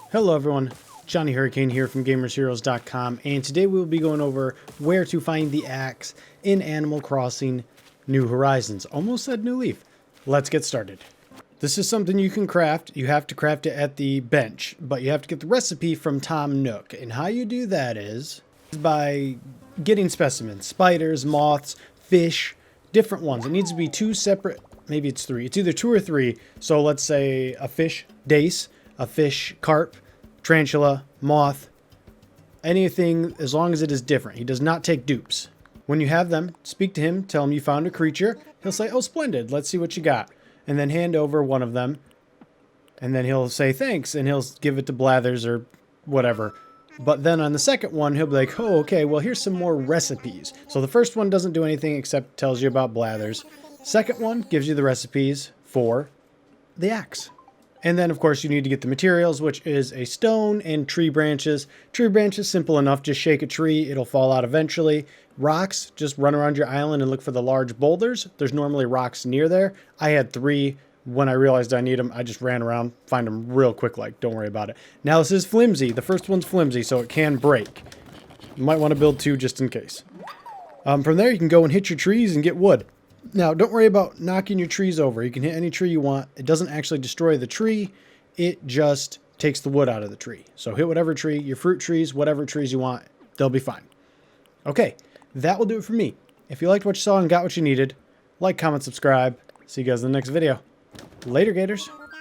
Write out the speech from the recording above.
Hello everyone, Johnny Hurricane here from GamersHeroes.com, and today we will be going over where to find the axe in Animal Crossing New Horizons. Almost said New Leaf. Let's get started. This is something you can craft. You have to craft it at the bench, but you have to get the recipe from Tom Nook. And how you do that is by getting specimens, spiders, moths, fish, different ones. It needs to be two separate, maybe it's three. It's either two or three. So let's say a fish, dace, a fish, carp, tarantula, moth, anything as long as it is different. He does not take dupes. When you have them, speak to him, tell him you found a creature. He'll say, oh, splendid, let's see what you got. And then hand over one of them. And then he'll say thanks, and he'll give it to Blathers or whatever. But then on the second one, he'll be like, oh, okay, well, here's some more recipes. So the first one doesn't do anything except tells you about Blathers. Second one gives you the recipes for the axe. And then, of course, you need to get the materials, which is a stone and tree branches. Tree branches, simple enough. Just shake a tree. It'll fall out eventually. Rocks, just run around your island and look for the large boulders. There's normally rocks near there. I had 3. When I realized I need them, I just ran around, find them real quick, like, don't worry about it. Now, this is flimsy. The first one's flimsy, so it can break. You might want to build 2 just in case. From there, you can go and hit your trees and get wood. Now, don't worry about knocking your trees over. You can hit any tree you want. It doesn't actually destroy the tree. It just takes the wood out of the tree. So hit whatever tree, your fruit trees, whatever trees you want, they'll be fine. Okay, that will do it for me. If you liked what you saw and got what you needed, like, comment, subscribe. See you guys in the next video. Later, Gators.